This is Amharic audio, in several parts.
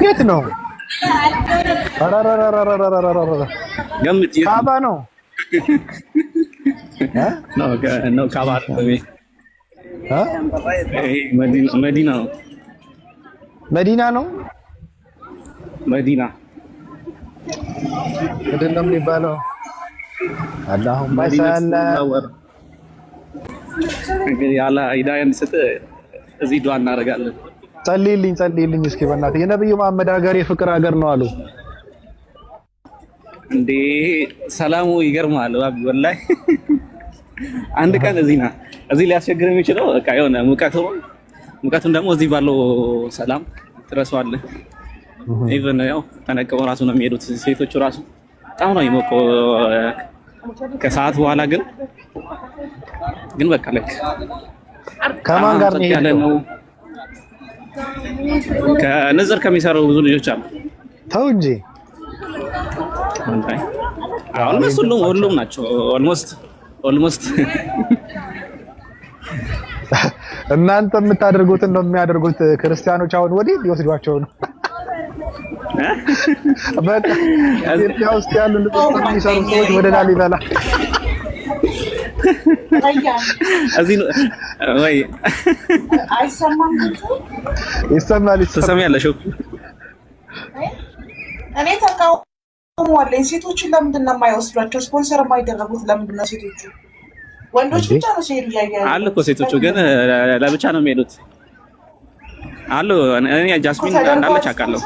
የት ነው? ካባ ነው ነው ካባ መዲና ነው መዲና ነው መዲና ምንድን ነው የሚባለው? አላሁም ሰለ እንግዲህ ያላ ሂዳያ እንድሰጥ እዚህ ዱዓ እናደርጋለን። ጸልይልኝ እስኪ በእናትህ። የነብዩ መሐመድ ሀገር የፍቅር ሀገር ነው አሉ እንዴ። ሰላሙ ይገርማል ወላሂ። አንድ ቀን እዚህ ሊያስቸግር የሚችለው በቃ የሆነ ሙቀቱን ደግሞ እዚህ ባለው ሰላም ትረሳዋለህ። ኢቭን ያው ተነቀው ራሱ ነው የሚሄዱት ሴቶቹ ራሱ በጣም ነው የሚሞቀው። ከሰዓት በኋላ ግን በቃ ልክ ከማን ጋር ነው? ከነዘር ከሚሰሩ ብዙ ልጆች አሉ። ተው እንጂ አሁን ሁሉም ናቸው ኦልሞስት እናንተ የምታደርጉትን ነው የሚያደርጉት። ክርስቲያኖች አሁን ወዲህ ሊወስዷቸው ነው። በቃ ኢትዮጵያ ውስጥ ያሉ ልጆች የሚሰሩ ሰዎች ወደ ላሊበላ እዚህ ነው ወይ? አይሰማም? ይሰማል። ትሰሚያለሽ? እኔ ተቃውሟለኝ። ሴቶችን ለምንድን ነው የማይወስዷቸው? ስፖንሰር የማይደረጉት ለምንድን ነው? ሴቶቹ ወንዶች ብቻ ነው ሲሄዱ ያያሉ አለ እኮ። ሴቶቹ ግን ለብቻ ነው የሚሄዱት አሉ። እኔ ጃስሚን እንዳለች አውቃለሁ።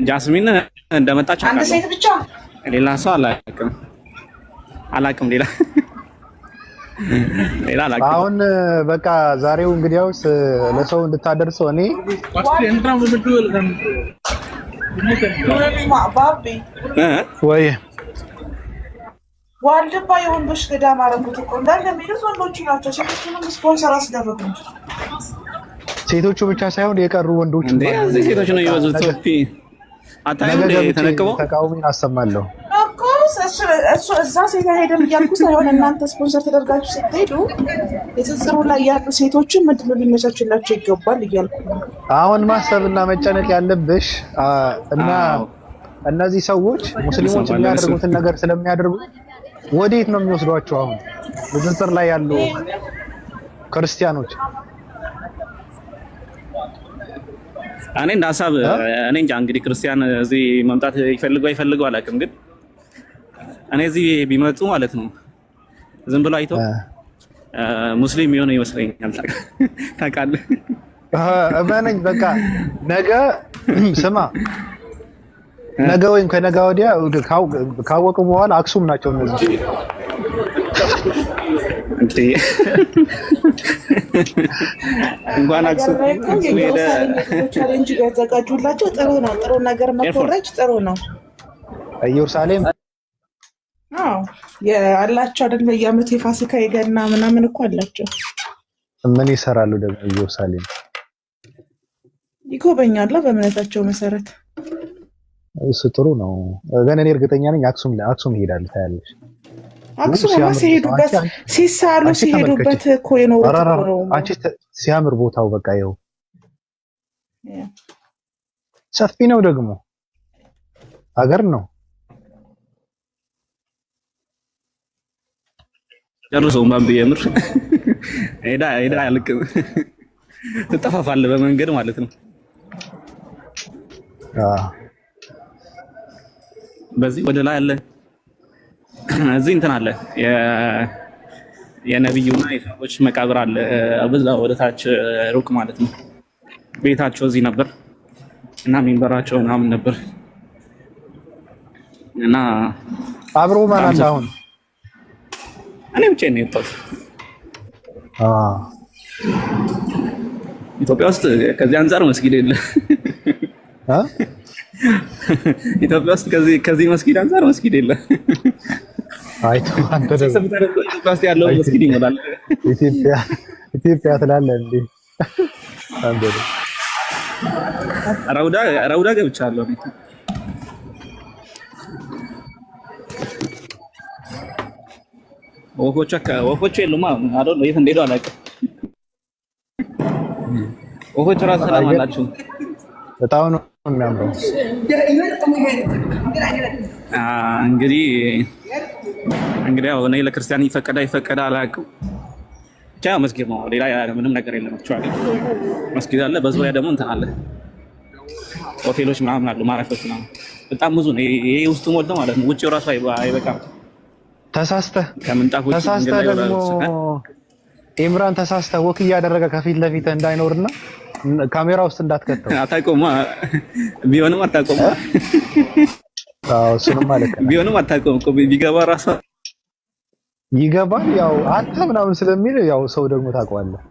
ጃስሚን እንደመጣች አውቃለሁ። አንድ ሴት ብቻ፣ ሌላ ሰው አላውቅም። ሌላ አላውቅም። አሁን በቃ ዛሬው እንግዲያውስ ለሰው እንድታደርሰው እኔ ወይ ዋልድባ የወንዶች ገዳም አደረጉት እኮ እንዳለ የሚሉት ወንዶቹ ናቸው። ሴቶቹንም ስፖንሰር አስደረጉ። ሴቶቹ ብቻ ሳይሆን የቀሩ ወንዶች እንዴ ሴቶቹ ነው የወዙት። ሶፊ አታይም? ተነቅበው ተቃውሞን አሰማለሁ እኮ እዛ ሴት ሄደን እያልኩ ሳይሆን እናንተ ስፖንሰር ተደርጋችሁ ስትሄዱ የትዝሩ ላይ ያሉ ሴቶችን ምንድን ነው ሊመቻችላቸው ይገባል እያልኩ ነው። አሁን ማሰብና መጨነቅ ያለብሽ እና እነዚህ ሰዎች ሙስሊሞች የሚያደርጉትን ነገር ስለሚያደርጉ ወዴት ነው የሚወስዷቸው? አሁን በዝንጠር ላይ ያሉ ክርስቲያኖች እኔ እንደ ሀሳብ እኔ እንጃ እንግዲህ ክርስቲያን እዚህ መምጣት ይፈልገው አላውቅም፣ ግን እኔ እዚህ ቢመጡ ማለት ነው ዝም ብሎ አይተው ሙስሊም የሆነ ይመስለኛል። ታውቃለህ? እመነኝ በቃ ነገ ወይም ከነገ ወዲያ ካወቁ በኋላ አክሱም ናቸው እነዚህ። እንኳን አክሱም ቻሌንጅ ያዘጋጁላቸው ጥሩ ነው። ጥሩ ነገር መኮረጅ ጥሩ ነው። ኢየሩሳሌም አላቸው አይደል? በየዓመቱ የፋሲካ የገና ምናምን እኮ አላቸው። ምን ይሰራሉ ደግሞ ኢየሩሳሌም? ይጎበኛሉ በእምነታቸው መሰረት። እሱ ጥሩ ነው። ግን እኔ እርግጠኛ ነኝ አክሱም ይሄዳሉ። ታያለሽ። አክሱም ሲሄዱበት ሲሳሉ ሲሄዱበት እኮ የኖሩት ነው። አንቺ ሲያምር ቦታው በቃ ይኸው ሰፊ ነው ደግሞ ሀገር ነው። ጨርሰው ማን ቢያምር ሄዳ ያልቅም ትጠፋፋለህ በመንገድ ማለት ነው። በዚህ ወደ ላይ አለ፣ እዚህ እንትን አለ፣ የነብዩና የሰዎች መቃብር አለ። በዛ ወደ ታች ሩቅ ማለት ነው። ቤታቸው እዚህ ነበር እና ሚንበራቸው ምናምን ነበር እና አብሮ ማን አለ አሁን? እኔ ብቻዬን ነው የወጣሁት። ኢትዮጵያ ውስጥ ከዚህ አንፃር መስጊድ የለ። ኢትዮጵያ ውስጥ ከዚህ መስጊድ አንፃር መስጊድ የለ። አንተ ደግሞ ኢትዮጵያ ውስጥ ያለው መስጊድ ይሞላል። ኢትዮጵያ ትላለህ እንዴ? አንተ ረውዳ ገብቻለሁ። ወፎች የሉም። አይደል? የት እንደሄዱ አላውቅም። ወፎች ራሱ ሰላም አላችሁ። በጣም ነው የሚያምረው። እንግዲህ ያው እኔ ለክርስቲያን ይፈቀዳ አላውቅም። ብቻ መስጊድ ነው፣ ሌላ ምንም ነገር የለም። አክቹዋሊ መስጊድ አለ፣ በዙሪያ ደግሞ እንትን አለ፣ ሆቴሎች ምናምን አሉ፣ ማረፊያዎች ምናምን በጣም ብዙ ነው። ይሄ ውስጡ ሞልቶ ማለት ነው። ውጪው ራሱ አይበቃም። ተሳስተህ ከምንጣፎች ደግሞ ኢምራን ተሳስተህ ወክ እያደረገ ከፊት ለፊት እንዳይኖርና ካሜራ ውስጥ እንዳትከተው። አታውቀውማ፣ ቢሆንም አታውቀውማ። አዎ እሱንም ማለት ነው። ቢሆንም አታውቀውም እኮ ቢገባ ራሱ ይገባል። ያው አንተ ምናምን ስለሚል ያው ሰው ደግሞ ታውቀዋለህ።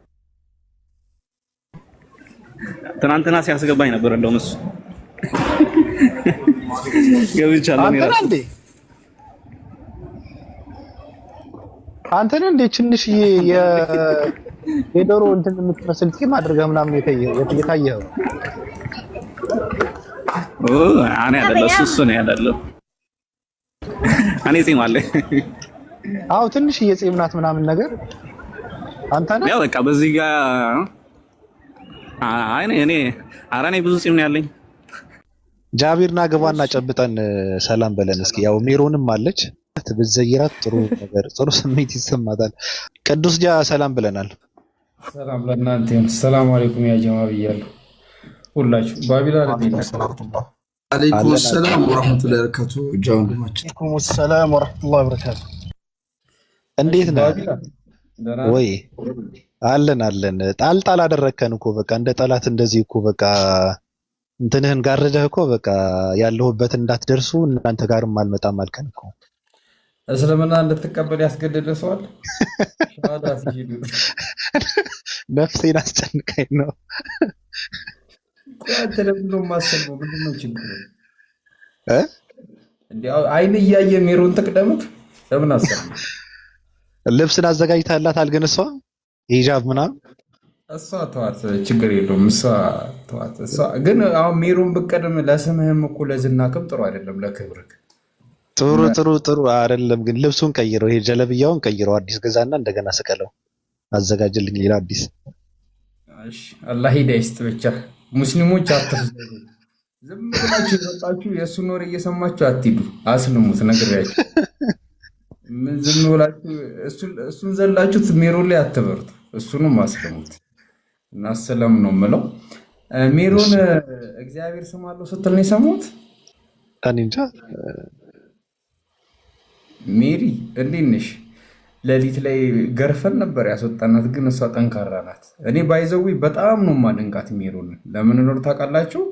ትናንትና ሲያስገባኝ ነበር እንደውም እሱ ገብቻለሁ ነው ያለው። አንተ እንደ ትንሽዬ የዶሮ እንትን የምትመስል ጢም አድርገህ ምናምን የታየኸው እኔ አይደለም እሱ ነው ያለው። እኔ ጺም አለ። አዎ ትንሽዬ ጺም ናት ምናምን ነገር አንተ ነህ። ያው በቃ በዚህ ጋር እኔ ብዙ ጺም ነው ያለኝ። ጃቢርና ገባና ጨብጠን ሰላም በለን እስኪ። ያው ሜሮንም አለች ብትዘይራት ጥሩ ስሜት ይሰማታል። ቅዱስ ጃ ሰላም ብለናል። ሰላም ለእናንተ ይሁን። ሰላም አለይኩም ያ ጀማ ብያለሁ ሁላችሁ። ባቢሎን አለይኩም ሰላም ወራህመቱላሂ ወበረካቱ። ጃውንዱማችን አለይኩም ሰላም ወራህመቱላሂ ወበረካቱ። እንዴት ነህ ወይ? አለን ጣልጣል አደረከን እኮ በቃ እንደ ጠላት እንደዚህ እኮ በቃ እንትንህን ጋርደህ እኮ በቃ ያለሁበት እንዳትደርሱ እናንተ ጋርም አልመጣም አልከን እኮ። እስልምና እንድትቀበል ያስገደደ ሰው አለ? ሻዳ ሲሄዱ ነፍሴን አስጨንቀኝ ነው። ቆንተ ለምን ማሰበው ምንድነው ችግሩ? እንዴው አይን እያየ ሜሮን ተቀደምክ ለምን አሰበ? ልብስን አዘጋጅታላት አልገን እሷ ሂጃብ ምናምን እሷ ተዋት፣ ችግር የለውም። እሷ ተዋት። እሷ ግን አሁን ሜሮን ብቀደም ለስምህም እኮ ለዝናክም ጥሩ አይደለም፣ ለክብርክ ጥሩ አይደለም። ግን ልብሱን ቀይረው፣ ይሄ ጀለብያውን ቀይረው፣ አዲስ ገዛና እንደገና ስቀለው፣ አዘጋጅልኝ ሌላ አዲስ። እሺ አላህ ሂዳያ ይስጥ። ብቻ ሙስሊሞች አትፍዘዙ። ዝም ብላችሁ የወጣችሁ የእሱን ወሬ እየሰማችሁ አትሂዱ፣ አስልሙት። ነግሬያችሁ ምን ዝም ብላችሁ እሱን ዘላችሁት ሜሮን ላይ አትበርቱ፣ እሱንም አስልሙት። እና ሰላም ነው የምለው። ሜሮን እግዚአብሔር ስም አለው ስትል ነው የሰማሁት። እኔ እንጃ። ሜሪ እንዴት ነሽ? ሌሊት ላይ ገርፈን ነበር ያስወጣናት፣ ግን እሷ ጠንካራ ናት። እኔ ባይዘዊ በጣም ነው ማደንቃት ሜሮን። ለምን ነው ታውቃላችሁ?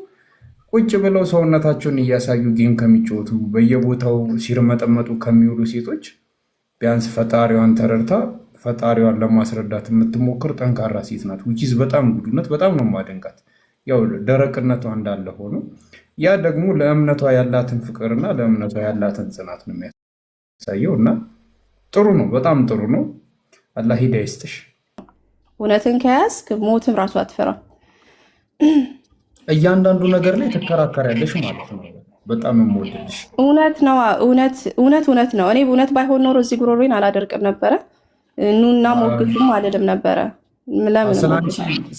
ቁጭ ብለው ሰውነታቸውን እያሳዩ ጌም ከሚጫወቱ በየቦታው ሲርመጠመጡ ከሚውሉ ሴቶች ቢያንስ ፈጣሪዋን ተረድታ ፈጣሪዋን ለማስረዳት የምትሞክር ጠንካራ ሴት ናት። ውጪዝ በጣም ጉዱነት፣ በጣም ነው ማደንቃት። ያው ደረቅነቷ እንዳለ ሆኖ ያ ደግሞ ለእምነቷ ያላትን ፍቅርና ለእምነቷ ያላትን ጽናት ነው የሚያሳየው። እና ጥሩ ነው፣ በጣም ጥሩ ነው። አላህ ሂዳያ ይስጥሽ። እውነትን ከያዝክ ሞትም ራሱ አትፈራ። እያንዳንዱ ነገር ላይ ትከራከሪያለሽ ማለት ነው። በጣም የምወድልሽ እውነት ነው። እኔ እውነት ባይሆን ኖሮ እዚህ ጉሮሮዬን አላደርቅም ነበረ። ኑና ሞግቱም አልልም ነበረ።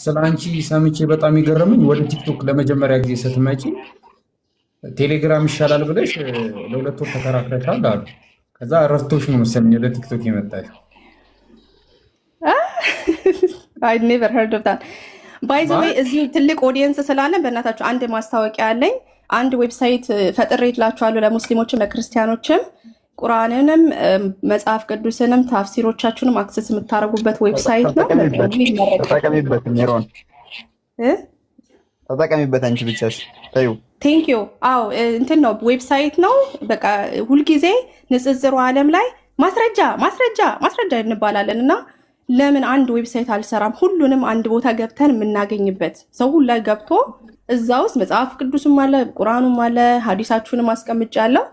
ስለ አንቺ ሰምቼ በጣም የገረመኝ ወደ ቲክቶክ ለመጀመሪያ ጊዜ ስትመጪ ቴሌግራም ይሻላል ብለሽ ለሁለት ወር ተከራክረሻል አሉ። ከዛ ረስቶሽ ነው መሰለኝ ወደ ቲክቶክ የመጣሽ። I never heard of that. By the way እዚህ ትልቅ ኦዲየንስ ስላለን በእናታችሁ አንድ ማስታወቂያ አለኝ። አንድ ዌብሳይት ፈጥሬላችኋለሁ ለሙስሊሞችም ለክርስቲያኖችም ቁርአንንም መጽሐፍ ቅዱስንም ታፍሲሮቻችሁንም አክሰስ የምታደርጉበት ዌብሳይት ነው። ተጠቀሚበት ሜሮን፣ ተጠቀሚበት አንቺ ብቻሽ ታዩ። ቴንክ ዩ። አዎ እንትን ነው ዌብሳይት ነው። በቃ ሁልጊዜ ንጽጽሩ ዓለም ላይ ማስረጃ እንባላለን እና ለምን አንድ ዌብሳይት አልሰራም? ሁሉንም አንድ ቦታ ገብተን የምናገኝበት ሰው ሁላ ገብቶ እዛ ውስጥ መጽሐፍ ቅዱስም አለ ቁርአኑም አለ ሐዲሳችሁንም አስቀምጫለሁ።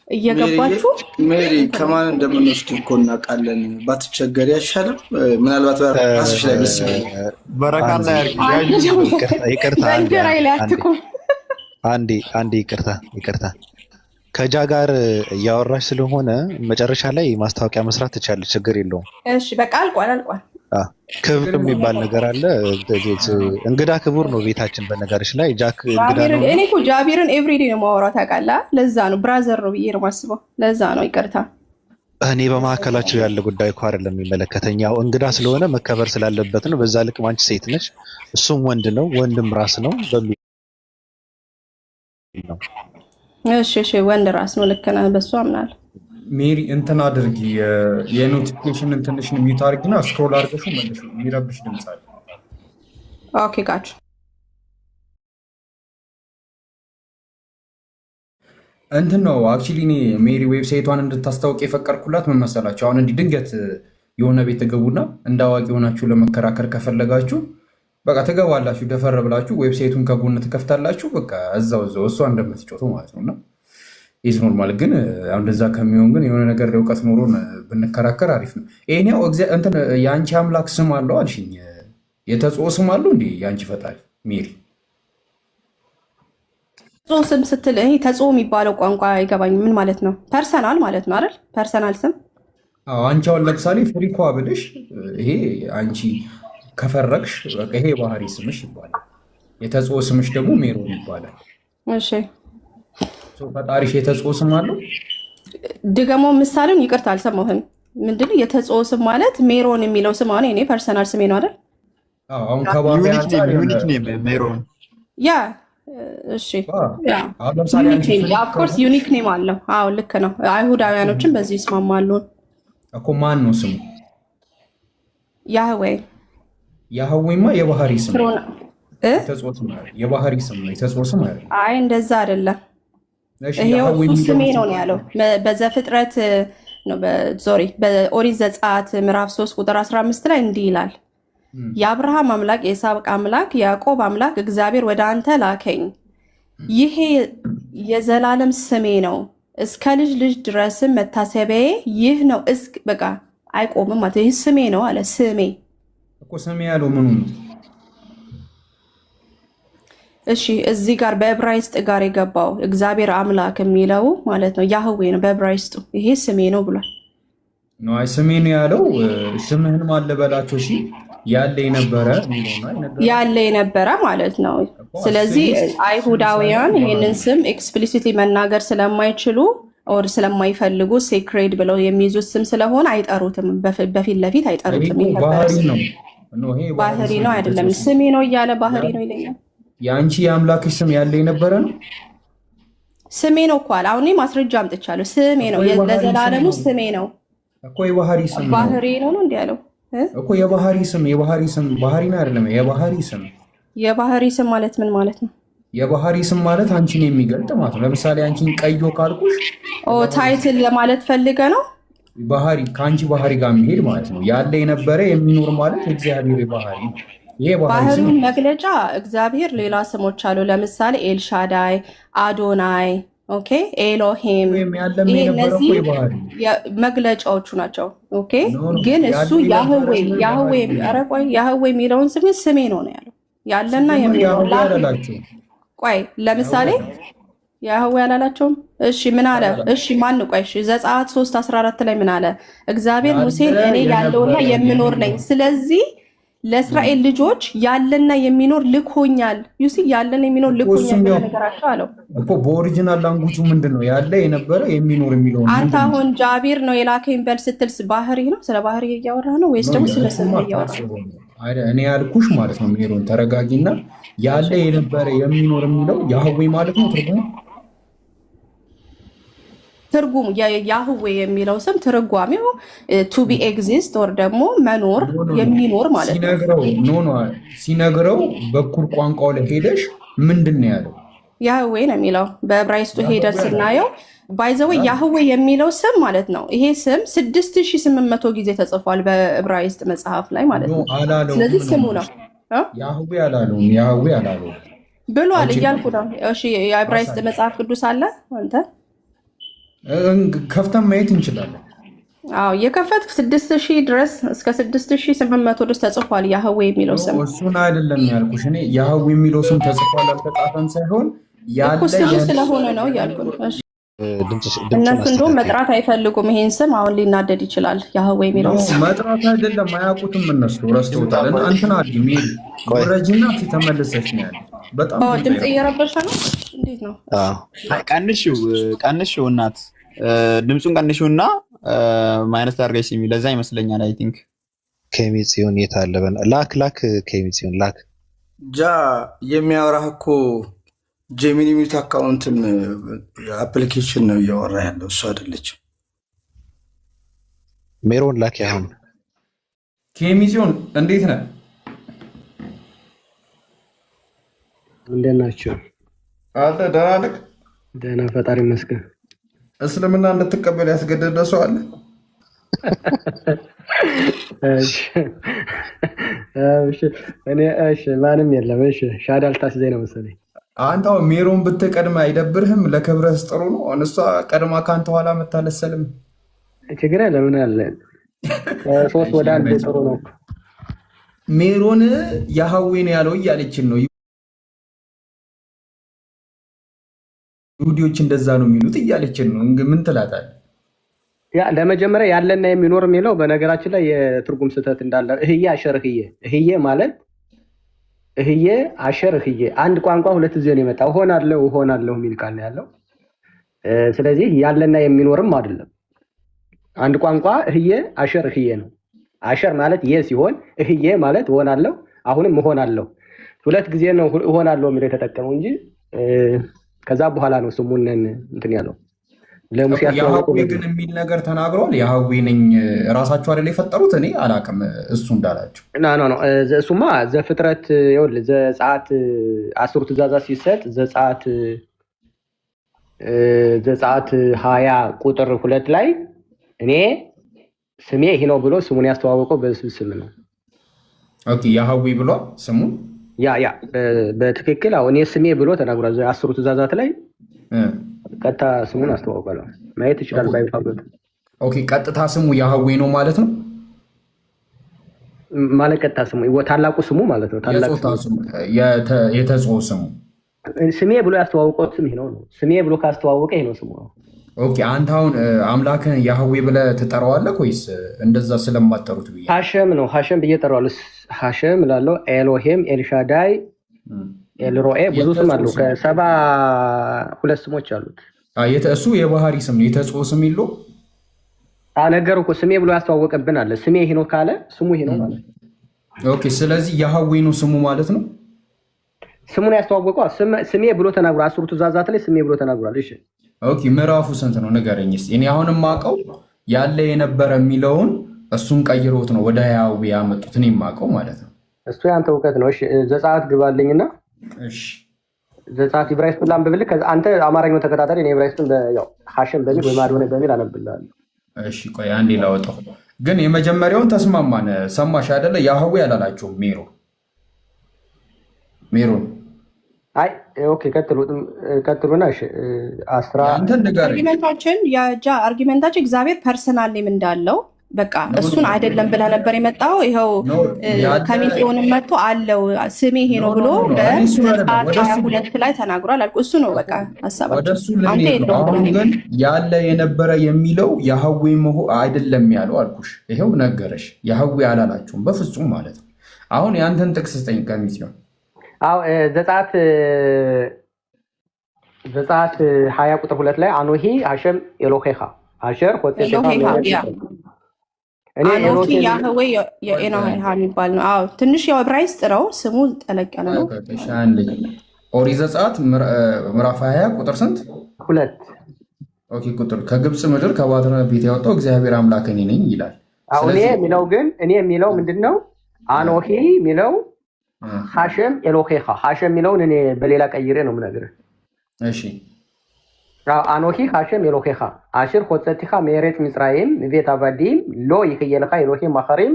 እየገባችሁ ሜሪ ከማን እንደምንወስድ እኮ እናውቃለን። ባትቸገሪ አይሻልም? ምናልባት ራስሽ ላይ ብስ በረካና ይቅርታ አንዴ ይቅርታ ከጃ ጋር እያወራሽ ስለሆነ መጨረሻ ላይ ማስታወቂያ መስራት ትቻለሽ። ችግር የለውም። እሺ በቃ አልቋል። ክብር የሚባል ነገር አለ። እንግዳ ክቡር ነው ቤታችን። በነገርሽ ላይ ጃክ እንግዳ ነው። እኔ እኮ ጃቢርን ኤቭሪዴ ነው የማወራው ታውቃለህ። ለዛ ነው ብራዘር ነው ብዬ ነው የማስበው። ለዛ ነው ይቅርታ። እኔ በመካከላቸው ያለ ጉዳይ እኮ አይደለም የሚመለከተኝ። ያው እንግዳ ስለሆነ መከበር ስላለበት ነው። በዛ ልክ አንቺ ሴት ነች፣ እሱም ወንድ ነው፣ ወንድም ራስ ነው በሚል ነው። እሺ ወንድ ራስ ነው። ልክ ነህ። በሱ አምናለሁ። ሜሪ እንትን አድርጊ፣ የኖቲፊኬሽን እንትንሽን ሚውት አድርጊና ስክሮል አድርገሽው መልሽ። የሚረብሽ ድምፅ አለ። ኦኬ ጋች እንትን ነው አክቹሊ እኔ ሜሪ ዌብሳይቷን እንድታስታውቅ የፈቀድኩላት ምን መሰላችሁ? አሁን እንዲህ ድንገት የሆነ ቤት ትገቡና እንደ አዋቂ ሆናችሁ ለመከራከር ከፈለጋችሁ በቃ ትገባላችሁ፣ ደፈር ብላችሁ ዌብሳይቱን ከጎን ትከፍታላችሁ። በቃ እዛው እሷ እንደምትጮቱ ማለት ነውና ኢዝ ኖርማል። ግን እንደዛ ከሚሆን ግን የሆነ ነገር እውቀት ኖሮን ብንከራከር አሪፍ ነው። ይሄኛው እንትን የአንቺ አምላክ ስም አለው አልሽኝ። የተጽኦ ስም አለው እንዴ የአንቺ ፈጣሪ ሜሪ? ተጽኦ ስም ስትል ይሄ ተጽኦ የሚባለው ቋንቋ አይገባኝም። ምን ማለት ነው? ፐርሰናል ማለት ነው አይደል? ፐርሰናል ስም። አዎ አንቺ አሁን ለምሳሌ ፍሪኳ ብልሽ ይሄ አንቺ ከፈረቅሽ በቃ ይሄ ባህሪ ስምሽ ይባላል። የተጽኦ ስምሽ ደግሞ ሜሮን ይባላል። እሺ ፈጣሪሽ የተጽኦ ስም አለው? ድገሞ ምሳሌውን ይቅርታ አልሰማሁም። ምንድነው የተጽኦ ስም ማለት? ሜሮን የሚለው ስም አሁን እኔ ፐርሰናል ስሜ ነው አይደል? አሁን ከባቢ ዩኒክ ኔም ሜሮን። ያ እሺ ያ ኦፍ ኮርስ ዩኒክ ኔም አለው። አዎ ልክ ነው። አይሁዳውያኖችን በዚህ ይስማማሉ እኮ። ማን ነው ስሙ? ያህዌ። ያህዌማ የባህሪ ስም የተጽኦ ስም የባህሪ ስም ነው። የተጽኦ ስም አይደል? አይ እንደዛ አይደለም። ይሄው እሱ ስሜ ነው ያለው በዘፍጥረት ነው በኦሪት ዘጸአት ምዕራፍ 3 ቁጥር 15 ላይ እንዲህ ይላል፣ የአብርሃም አምላክ የይስሐቅ አምላክ የያዕቆብ አምላክ እግዚአብሔር ወደ አንተ ላከኝ። ይሄ የዘላለም ስሜ ነው፣ እስከ ልጅ ልጅ ድረስም መታሰቢያዬ ይህ ነው። በቃ አይቆምም ማለት ይህ ስሜ ነው አለ። ስሜ እኮ ስሜ ያለው ምኑ ነው? እሺ እዚህ ጋር በዕብራይስጥ ጋር የገባው እግዚአብሔር አምላክ የሚለው ማለት ነው ያህዌ ነው በዕብራይስጡ። ይሄ ስሜ ነው ብሏል። ነው አይ ስሜ ነው ያለው። ስምህን ማን ልበላቸው ሲል ያለ የነበረ ማለት ነው። ስለዚህ አይሁዳውያን ይሄንን ስም ኤክስፕሊሲትሊ መናገር ስለማይችሉ ኦር ስለማይፈልጉ ሴክሬድ ብለው የሚይዙት ስም ስለሆነ አይጠሩትም። በፊት ለፊት አይጠሩትም። ይሄ ባህሪ ነው አይደለም፣ ስሜ ነው እያለ ባህሪ ነው ይለኛል። የአንቺ የአምላክሽ ስም ያለ የነበረ ነው። ስሜ ነው እኮ አለ። አሁን ማስረጃ አምጥቻለሁ። ስሜ ነው ለዘላለሙ ስሜ ነው እኮ። የባህሪ ስም ባህሪ ነው ነው እንዴ ያለው እኮ። የባህሪ ስም ባህሪ ነው አይደለም? የባህሪ ስም ማለት ምን ማለት ነው? የባህሪ ስም ማለት አንቺን የሚገልጥ ማለት ነው። ለምሳሌ አንቺን ቀዮ ካልኩሽ ታይትል ለማለት ፈልገ ነው። ባህሪ ከአንቺ ባህሪ ጋር የሚሄድ ማለት ነው። ያለ የነበረ የሚኖር ማለት እግዚአብሔር ባህሪ ነው። ባህሪውን መግለጫ እግዚአብሔር ሌላ ስሞች አሉ። ለምሳሌ ኤልሻዳይ፣ አዶናይ፣ ኦኬ፣ ኤሎሂም እነዚህ መግለጫዎቹ ናቸው። ኦኬ ግን እሱ ያህዌ የሚለውን ስሜ ነው ያለው ያለና የሚኖር ቆይ ለምሳሌ ያህዌ አላላቸውም። እሺ ምን አለ? እሺ ማን ቆይ እሺ ዘጸአት 3:14 ላይ ምን አለ? እግዚአብሔር ሙሴን እኔ ያለውና የምኖር ነኝ፣ ስለዚህ ለእስራኤል ልጆች ያለና የሚኖር ልኮኛል። ዩሲ ያለና የሚኖር ልኮኛል ነገራቸው አለው እኮ። በኦሪጂናል ላንጉጁ ምንድነው ያለ የነበረ የሚኖር የሚለው? አንተ አሁን ጃቢር ነው የላከኝ በል ስትል ባህሪ ነው ስለ ባህሪ እያወራህ ነው ወይስ ደግሞ ስለ ስም እያወራህ ነው? እኔ ያልኩሽ ማለት ነው ሜሮን ተረጋጊና፣ ያለ የነበረ የሚኖር የሚለው ያህዌ ማለት ነው ትርጉሙ ያህዌ የሚለው ስም ትርጓሜው ቱ ቢ ኤግዚስት ኦር ደግሞ መኖር የሚኖር ማለት ነው። ሲነግረው በኩል ቋንቋው ላይ ሄደሽ ምንድን ነው ያለው? ያህዌ ነው የሚለው በዕብራይስጡ ሄደን ስናየው ባይዘወይ ያህዌ የሚለው ስም ማለት ነው። ይሄ ስም 6800 ጊዜ ተጽፏል በዕብራይስጥ መጽሐፍ ላይ ማለት ነው። ስለዚህ ስሙ ነው። ያህዌ አላለውም ብሏል እያልኩ ነው። እሺ የዕብራይስጥ መጽሐፍ ቅዱስ አለ አንተ ከፍተን ማየት እንችላለን። አዎ የከፈትክ 6000 ድረስ እስከ 6800 ድረስ ተጽፏል ያህዌ የሚለው ስም። እሱን አይደለም ያልኩሽ እኔ ያህዌ የሚለው ስም ተጽፏል አልተጻፈም ሳይሆን ያለ ስሙ ስለሆነ ነው ያልኩ ነው። እነሱ እንደውም መጥራት አይፈልጉም ይሄን ስም። አሁን ሊናደድ ይችላል። ያህዌ የሚለው መጥራት አይደለም አያውቁትም እነሱ ረስተውታል። እንትና ሜል ወረጅና ተመለሰች ነው ያለ። በጣም ድምጽ እየረበሸ ነው። እንዴት ነው? ቀንሽው እናት ድምጹን ቀንሽውና ማይነስ አድርገሽ ሲሚ ለዛ ይመስለኛል። አይ ቲንክ ከሚጽዮን የታለበን ላክ ከሚጽዮን ላክ ጃ የሚያወራህ እኮ ጄሚኒ ሚውት አካውንትን አፕሊኬሽን ነው እያወራ ያለው እሱ አይደለችም። ሜሮን ላክ ያሁን ከሚጽዮን እንዴት ነህ? እንዴት ናችሁ? አለ ደህና ነህ? ደህና ፈጣሪ ይመስገን። እስልምና እንድትቀበል ያስገደደ ሰው አለ? እሺ ማንም የለም። እሺ ሻዳል ታስዘኝ ነው መሰለኝ። አንተው ሜሮን ብትቀድም አይደብርህም? ለክብረስ ጥሩ ነው። እሷ ቀድማ ካንተ ኋላ መታለሰልም ችግር ለምን አለ? ሶስት ወደ አንድ ጥሩ ነው። ሜሮን ያህዌን ያለው እያለችን ነው። ይሁዲዎች እንደዛ ነው የሚሉት እያለችን ነው። ምን ትላታለህ? ያ ለመጀመሪያ ያለና የሚኖር የሚለው በነገራችን ላይ የትርጉም ስህተት እንዳለ እህዬ አሸርህዬ እህዬ ማለት እህዬ አሸርህዬ አንድ ቋንቋ ሁለት ጊዜ ነው የመጣው። እሆናለሁ የሚል ቃል ነው ያለው። ስለዚህ ያለና የሚኖርም አይደለም። አንድ ቋንቋ እህዬ አሸርህዬ ነው። አሸር ማለት የ ሲሆን እህዬ ማለት እሆናለሁ፣ አሁንም እሆናለሁ። ሁለት ጊዜ ነው እሆናለሁ የሚለው የተጠቀመው እንጂ ከዛ በኋላ ነው ስሙን እንትን ያለው። ለሙሴ ያህዌ ግን የሚል ነገር ተናግሯል። ያህዌ ነኝ ራሳቸው አይደል የፈጠሩት? እኔ አላውቅም እሱ እንዳላቸው። ኖ እሱማ ዘፍጥረት ይኸውልህ ዘጸአት 10 ትእዛዛት ሲሰጥ ዘጸአት 20 ቁጥር 2 ላይ እኔ ስሜ ይሄ ነው ብሎ ስሙን ያስተዋወቀው በስም ነው። ኦኬ ያህዌ ብሎ ስሙን ያ በትክክል አሁን እኔ ስሜ ብሎ ተናግሯል። 10 ትእዛዛት ላይ ቀጥታ ስሙን አስተዋውቋል። ማየት ይችላል ባይፋበት። ኦኬ ቀጥታ ስሙ ያህዌ ነው ማለት ነው። ማለት ቀጥታ ስሙ ታላቁ ስሙ ማለት ነው። ታላቁ ስሙ የተጽኦ ስሙ ስሜ ብሎ ያስተዋውቀው ስም ይሄ ነው። ስሜ ብሎ ካስተዋወቀ ይሄ ነው ስሙ ነው። ኦኬ አንተ አሁን አምላክን ያህዌ ብለህ ትጠራዋለህ ወይስ እንደዛ ስለማጠሩት ብዬ? ሀሸም ነው ሀሸም ብዬ እጠራዋለሁ። ሀሸም እላለሁ። ኤሎሄም፣ ኤልሻዳይ፣ ኤልሮኤ ብዙ ስም አለው። ከ72 ስሞች አሉት። እሱ የባህሪ ስም ነው። የተጽኦ ስም የለው ነገሩ እኮ ስሜ ብሎ ያስተዋወቀብን አለ። ስሜ ይሄ ነው ካለ ስሙ ይሄ ነው ማለት ነው። ኦኬ ስለዚህ ያህዌ ነው ስሙ ማለት ነው። ስሙን ያስተዋወቀው ስሜ ብሎ ተናግሯል። 10 ትእዛዛት ላይ ስሜ ብሎ ተናግሯል። እሺ ኦኬ ምዕራፉ ስንት ነው ንገረኝ እስኪ። እኔ አሁን የማውቀው ያለ የነበረ የሚለውን እሱን ቀይሮት ነው ወደ ያህዌ ያመጡት። እኔ የማውቀው ማለት ነው። እሱ ያንተ እውቀት ነው። እሺ ዘጸአት ግባልኝና እሺ ዘጸአት ዕብራይስጡን ላንብብልህ። ከዛ አንተ አማርኛውን ተከታተል። እኔ ዕብራይስጡን ያው ሀሸም በሚል ወይ አዶናይ በሚል አነብልሃለሁ። እሺ ቆይ አንዴ ላወጣው። ግን የመጀመሪያውን ተስማማን። ሰማሽ አይደለ? ያህዌ አላላችሁም ሜሮን አይ ኦኬ ቀጥሉና እሺ አርጊመንታችን እግዚአብሔር ፐርሰናል ኔም እንዳለው በቃ እሱን አይደለም ብላ ነበር የመጣው። ይኸው ከሚጽዮንም መጥቶ አለው ስሜ ይሄ ነው ብሎ በዘጸአት 22 ላይ ተናግሯል አልኩ። እሱ ነው በቃ ሐሳባችን። አንተ የለውም ግን ያለ የነበረ የሚለው ያህዌ አይደለም ያለው አልኩሽ። ይሄው ነገረሽ። ያህዌ አላላችሁም በፍጹም ማለት ነው። አሁን ያንተን ጥቅስ ስጠኝ ከሚጽዮን። አዎ ዘጸአት 20 ቁጥር 2 ላይ አኖሂ ሀሸም ኤሎሄኻ ሀሸር ሆቴኻ አኖኪ ያህዌ የኤሎሄ የሚባል ነው። አዎ ትንሽ ያው ዕብራይስጥ ነው ስሙ ጠለቅ ያለ ነው። ኦሪት ዘጸአት ምዕራፍ 20 ቁጥር ስንት? 2 ኦኬ ቁጥር ከግብፅ ምድር ከባርነት ቤት ያወጣው እግዚአብሔር አምላክ እኔ ነኝ ይላል። አሁን እኔ የሚለው ምንድነው? አኖሂ የሚለው ሀሸም ኤሎሄኻ ሀሸም የሚለውን እኔ በሌላ ቀይሬ ነው የምነግርህ። እሺ አኖሂ ሀሸም ኤሎሄኻ አሽር ሆጸቲኻ ሜሬት ሚጽራይም ቤት አባዲም ሎ ይክየልኻ ኤሎሄም ማኸሪም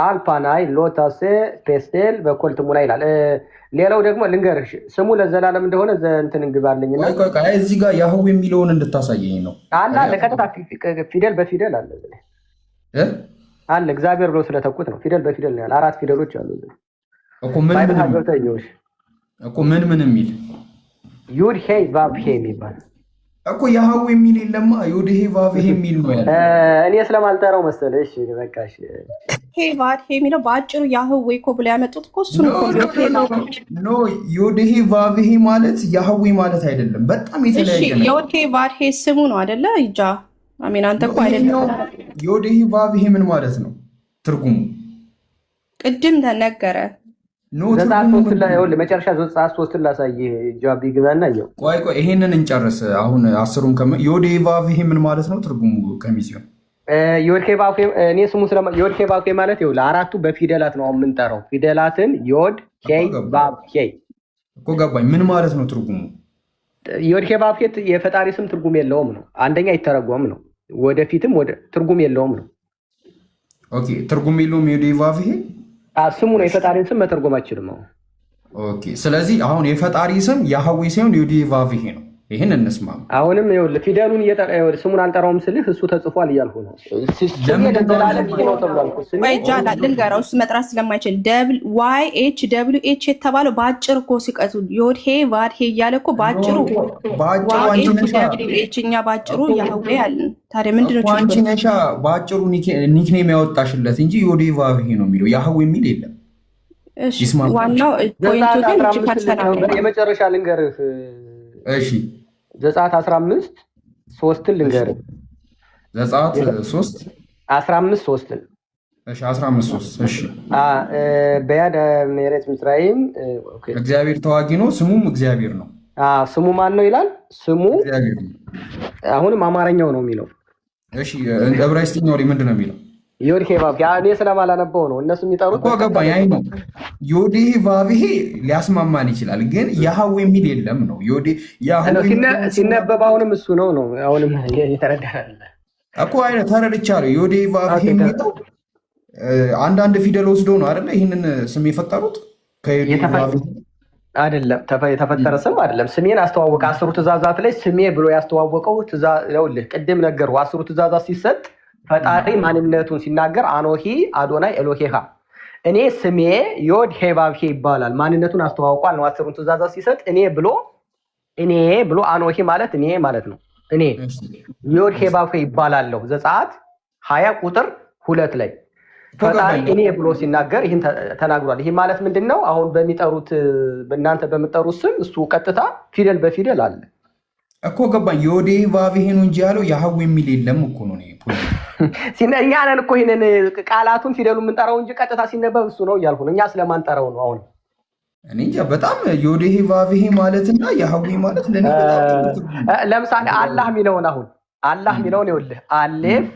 አልፓናይ ሎ ታሴ ፔስቴል በኮልት ሙላ ይላል። ሌላው ደግሞ ልንገርሽ ስሙ ለዘላለም እንደሆነ እንትን እንግባልኝና እዚህ ጋር ያህዌ የሚለውን እንድታሳየኝ ነው። አለ ቀጥታ ፊደል በፊደል አለ አለ እግዚአብሔር ብሎ ስለተኩት ነው። ፊደል በፊደል ነው ያለ 4 ፊደሎች አሉ እኮ ምን የሚል ዩድ ሄይ ቫቭ ሄይ የሚባል እኮ ያህዌ የሚል የለማ ዮድሄ ቫቭሄ የሚል ነው ያለው። እኔ ስለማልጠራው መሰለህ። እሺ በቃ እሺ። ቫድ የሚለው በአጭሩ ያህዌ እኮ ብሎ ያመጡት እኮ እሱ ነው። ኖ ዮድሄ ቫቭሄ ማለት ያህዌ ማለት አይደለም። በጣም የተለያየ ነው። ዮድሄ ቫድሄ ስሙ ነው አይደለ? ይጃ አሜን። አንተ እኮ አይደለም። ዮድሄ ቫቭሄ ምን ማለት ነው ትርጉሙ? ቅድም ተነገረ። መጨረሻ ዘጸአት 3 ላሳይህ። ጃቢ ግባና ያው ቆይ ይሄንን እንጨርስ። አሁን አስሩም ዮድሄ ቫቭሄ ምን ማለት ነው ትርጉሙ? ከሚሲዮን ዮድሄ ቫቭሄ እኔ ስሙ ዮድሄ ቫቭሄ ማለት ይኸውልህ አራቱ በፊደላት ነው የምንጠራው። ፊደላትን ዮድ ሄ ቫቭሄ እኮ ገባኝ። ምን ማለት ነው ትርጉሙ? ዮድሄ ቫቭሄ የፈጣሪ ስም ትርጉም የለውም ነው። አንደኛ ይተረጎም ነው። ወደፊትም ወደ ትርጉም የለውም ነው። ኦኬ ትርጉም የለውም ዮድሄ ቫቭሄ ስሙ ነው። የፈጣሪን ስም መተርጎም አይችልም። ኦኬ ስለዚህ አሁን የፈጣሪ ስም ያህዌ ሳይሆን ዮድሄ ቫቭሄ ነው። ይሄን እንስማማ። አሁንም ይኸውልህ ፊደሉን ስሙን አልጠራውም ስልህ እሱ ተጽፏል እያልኩ ነው። ልንገረው እሱ መጥራት ስለማይችል YH WH የተባለው በአጭር እኮ ሲቀቱ ዮድሄ ቫድሄ እያለ እኮ በአጭሩ እኛ በአጭሩ ያህዌ ያልን። ታዲያ ምንድን ነው አንቺ ነሻ በአጭሩ ኒክኔም ያወጣሽለት እንጂ ዮድሄ ቫቭሄ ነው የሚለው ያህዌ የሚል የለም። ዋናው ፖይንቱ ግን የመጨረሻ ልንገርህ። እሺ ዘጸአት 15:3 ልንገርህ። ዘጸአት 15:3 እሺ 15:3 እሺ በያድ መሬት ምስራይም እግዚአብሔር ተዋጊ ነው፣ ስሙም እግዚአብሔር ነው። ስሙ ማን ነው ይላል? ስሙ እግዚአብሔር ነው። አሁንም አማርኛው ነው የሚለው። እሺ ዕብራይስጥኛው ላይ ምንድን ነው የሚለው? ዮድሄ ቫቭሄ እኔ ስለማላነበው ነው እነሱ የሚጠሩት እኮ ገባኝ። አይ ነው ዮድሄ ቫቭሄ ሊያስማማን ይችላል፣ ግን ያህዌ የሚል የለም ነው። ሲነበብ አሁንም እሱ ነው ነው አሁንም የተረዳል እኮ አይነ ተረድቻለሁ። ዮድሄ ቫቭሄ የሚለው አንዳንድ ፊደል ወስዶ ነው አይደለ? ይህንን ስም የፈጠሩት አይደለም። የተፈጠረ ስም አይደለም። ስሜን አስተዋወቀ። 10 ትእዛዛት ላይ ስሜ ብሎ ያስተዋወቀው ቅድም ነገሩ 10 ትእዛዛት ሲሰጥ ፈጣሪ ማንነቱን ሲናገር አኖሂ አዶናይ ኤሎሄሃ እኔ ስሜ ዮድሄ ቫቭሄ ይባላል። ማንነቱን አስተዋውቋል ነው። 10 ትእዛዛት ሲሰጥ እኔ ብሎ አኖሂ ማለት እኔ ማለት ነው። እኔ ዮድሄ ቫቭሄ ይባላለሁ። ዘጸአት 20:2 ላይ ፈጣሪ እኔ ብሎ ሲናገር ይህን ተናግሯል። ይህ ማለት ምንድን ነው? አሁን በእናንተ በምጠሩት ስም እሱ ቀጥታ ፊደል በፊደል አለ እኮ ገባኝ። ዮድሄ ቫቭሄ ነው እንጂ ያለው ያህዌ የሚል የለም እኮ ነው። እኛ ነን እኮ ይሄንን ቃላቱን ፊደሉ የምንጠራው እንጂ ቀጥታ ሲነበብ እሱ ነው እያልኩ ነው። እኛ ስለማንጠራው ነው። አሁን እኔ እንጃ በጣም ዮድሄ ቫቭሄ ማለትና ያህዌ ማለት ለምሳሌ አላህ የሚለውን አላህ የሚለውን ይኸውልህ አሌፍ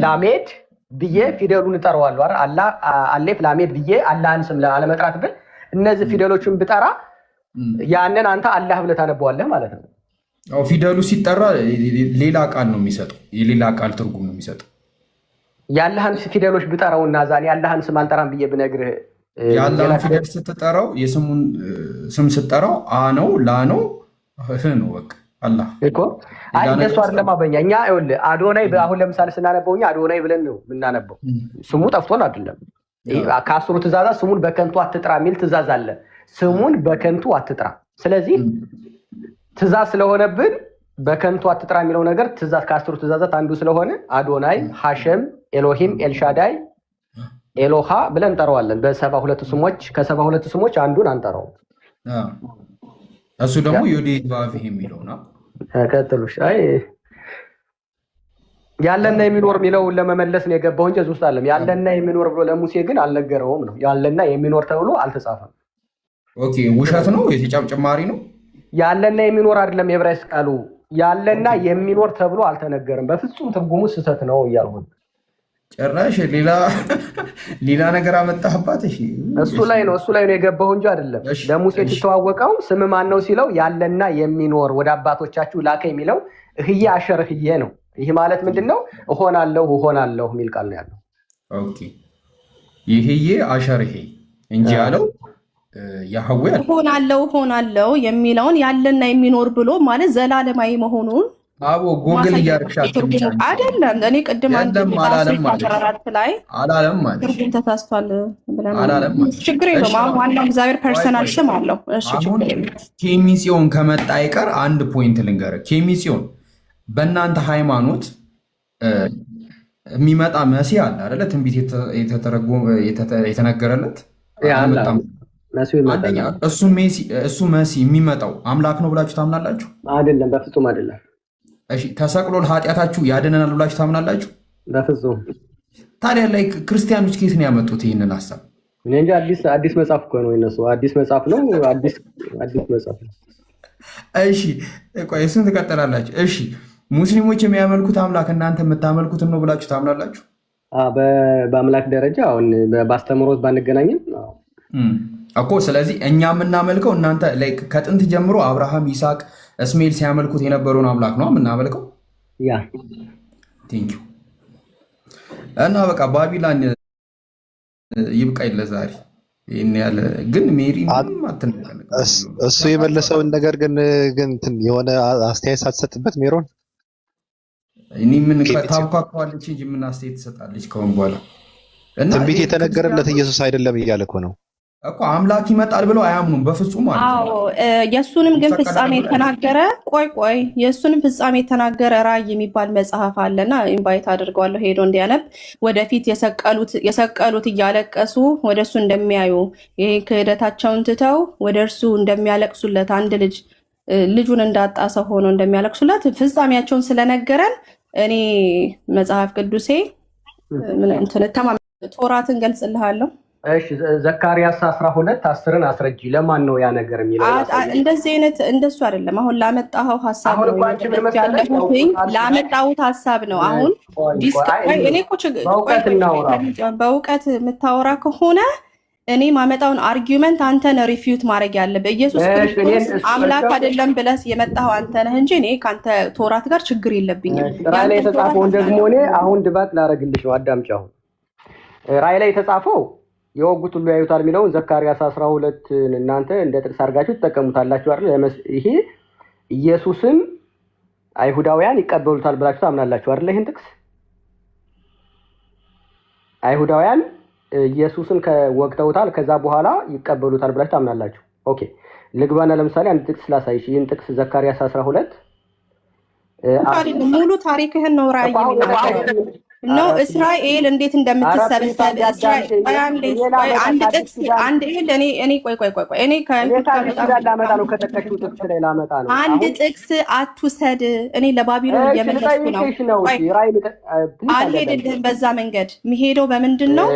ላሜድ ብዬ ፊደሉን እጠራዋለሁ አይደል? አሌፍ ላሜድ ብዬ አላህን ስም አለመጥራት ብል እነዚህ ፊደሎችን ብጠራ ያንን አንተ አላህ ብለህ ታነበዋለህ ማለት ነው። ፊደሉ ሲጠራ ሌላ ቃል ነው የሚሰጠው። የሌላ ቃል ትርጉም ነው የሚሰጠው። የአላህን ፊደሎች ብጠራውና ዛኔ የአላህን ስም አልጠራም ብዬ ብነግርህ የአላህን ፊደል ስትጠራው የስሙን ስም ስትጠራው አ ነው ላ ነው ህ ነው በቃ አላህ እኮ አይ እንደሱ አይደለም። አበኛ እኛ ይኸውልህ አዶናይ አሁን ለምሳሌ ስናነበው እኛ አዶናይ ብለን ነው የምናነበው። ስሙ ጠፍቶን አይደለም። ከ10 ትእዛዛት ስሙን በከንቱ አትጥራ የሚል ትእዛዝ አለ። ስሙን በከንቱ አትጥራ። ስለዚህ ትእዛዝ ስለሆነብን በከንቱ አትጥራ የሚለው ነገር ትእዛዝ ከ10 ትእዛዛት አንዱ ስለሆነ አዶናይ፣ ሐሸም፣ ኤሎሂም፣ ኤልሻዳይ፣ ኤሎሃ ብለን እንጠራዋለን። በ72 ስሞች ከ72 ስሞች አንዱን አንጠራው። እሱ ደግሞ ዮድሄ ቫቭሄ የሚለው ነው። ቀጥሉሽ። አይ ያለና የሚኖር የሚለውን ለመመለስ ነው የገባው እንጂ እዚህ ውስጥ አለም ያለና የሚኖር ብሎ ለሙሴ ግን አልነገረውም ነው። ያለና የሚኖር ተብሎ አልተጻፈም። ኦኬ ውሸት ነው፣ የተጨማሪ ነው። ያለና የሚኖር አይደለም የዕብራይስጥ ቃሉ። ያለና የሚኖር ተብሎ አልተነገረም። በፍጹም ትርጉሙ ስህተት ነው እያልኩ ጭራሽ ሌላ ነገር አመጣህባት። እሱ ላይ ነው የገባው እንጂ አይደለም። ለሙሴ የተዋወቀው ስም ማን ነው ሲለው ያለና የሚኖር ወደ አባቶቻችሁ ላከ የሚለው እህዬ አሸር እህዬ ነው። ይህ ማለት ምንድን ነው? እሆናለሁ የሚል ቃል ነው ያለው። ኦኬ ይህዬ አሸር ይሄ እንጂ ያለው ያህዌ እሆናለሁ የሚለውን ያለና የሚኖር ብሎ ማለት ዘላለማዊ መሆኑን አቦ ጎግል እያደረግሻት አይደለም። እኔ ቅድም አንድ አራት ላይ አላለም ማለት ትርጉም ተሳስቷል ብለን ችግር የለውም። አሁን ዋናው እግዚአብሔር ፐርሰናል ስም አለው። እሺ ችግር የለውም። ኬሚሲዮን ከመጣ አይቀር አንድ ፖይንት ልንገርህ። ኬሚሲዮን በእናንተ ሃይማኖት የሚመጣ መሲህ አለ አይደለ? ትንቢት የተነገረለት እሱ መሲህ የሚመጣው አምላክ ነው ብላችሁ ታምናላችሁ? አይደለም፣ በፍጹም አይደለም። እሺ ተሰቅሎ ኃጢአታችሁ ያድነናል ብላችሁ ታምናላችሁ? በፍጹም። ታዲያ ላይ ክርስቲያኖች ከየት ነው ያመጡት ይህንን ሀሳብ? እኔ እንጂ አዲስ መጽሐፍ እኮ ነው የነሱ አዲስ መጽሐፍ ነው። አዲስ መጽሐፍ ነው። እሺ ቆይ እሱን ትቀጥላላችሁ። እሺ ሙስሊሞች የሚያመልኩት አምላክ እናንተ የምታመልኩትን ነው ብላችሁ ታምናላችሁ? በአምላክ ደረጃ አሁን በአስተምሮት ባንገናኝም እኮ ስለዚህ እኛ የምናመልከው እናንተ ከጥንት ጀምሮ አብርሃም፣ ይስሐቅ፣ እስማኤል ሲያመልኩት የነበረውን አምላክ ነው የምናመልከው። ያ ቴንኪው እና በቃ ባቢላን ይብቃኝ ለዛሬ። ይሄን ያለ ግን ሜሪ እሱ የመለሰውን ነገር ግን የሆነ አስተያየት ሳትሰጥበት ሜሮን እኔ ምን ታውቃለች እንጂ ምን አስተያየት ትሰጣለች? ከሆነ በኋላ ትንቢት የተነገረለት ኢየሱስ አይደለም እያለ እኮ ነው እኮ አምላክ ይመጣል ብለው አያምኑም በፍጹም ማለት ነው። አዎ የሱንም ግን ፍጻሜ የተናገረ ቆይ የሱንም ፍጻሜ የተናገረ ራእይ የሚባል መጽሐፍ አለና ኢንቫይት አድርገዋለሁ ሄዶ እንዲያነብ። ወደፊት የሰቀሉት እያለቀሱ ወደሱ እንደሚያዩ ይሄ ክህደታቸውን ትተው ወደ እርሱ እንደሚያለቅሱለት አንድ ልጁን እንዳጣ ሰው ሆኖ እንደሚያለቅሱለት ፍጻሜያቸውን ስለነገረን እኔ መጽሐፍ ቅዱሴ ቶራትን ገልጽልሃለሁ። እሺ ዘካርያስ 12:10 አስረጂ። ለማን ነው ያ ነገር የሚለው? እንደዚህ አይነት እንደሱ አይደለም። አሁን ላመጣኸው ሐሳብ ነው ላመጣሁት ሐሳብ ነው። አሁን እኔ እኮ በእውቀት የምታወራ ከሆነ እኔ ማመጣውን አርጊውመንት አንተን ሪፊዩት ማድረግ ያለብህ። ኢየሱስ ክርስቶስ አምላክ አይደለም ብለህ የመጣኸው አንተ ነህ እንጂ እኔ ከአንተ ቶራት ጋር ችግር የለብኝም። ራእይ ላይ የተጻፈውን ደግሞ እኔ አሁን ድባቅ ላደርግልሽ ነው። አዳምጪ። አሁን ራእይ ላይ የተጻፈው የወጉት ሁሉ ያዩታል የሚለውን ዘካርያስ 12 እናንተ እንደ ጥቅስ አድርጋችሁ ትጠቀሙታላችሁ አይደል? ይሄ ኢየሱስን አይሁዳውያን ይቀበሉታል ብላችሁ ታምናላችሁ አይደል? ይሄን ጥቅስ አይሁዳውያን ኢየሱስን ከወግተውታል ከዛ በኋላ ይቀበሉታል ብላችሁ ታምናላችሁ? ኦኬ ልግባና ለምሳሌ አንድ ጥቅስ ላሳይሽ። ይሄን ጥቅስ ዘካርያስ 12 ሙሉ ታሪክህን ነው ራእይ የሚናገረው ነው። እስራኤል እንዴት እንደምትሰበሰብ አንድ ጥቅስ አንድ ጥቅስ አትውሰድ። እኔ ለባቢሎን እየመለስኩ ነው። አልሄድልህም በዛ መንገድ የሚሄደው በምንድን ነው?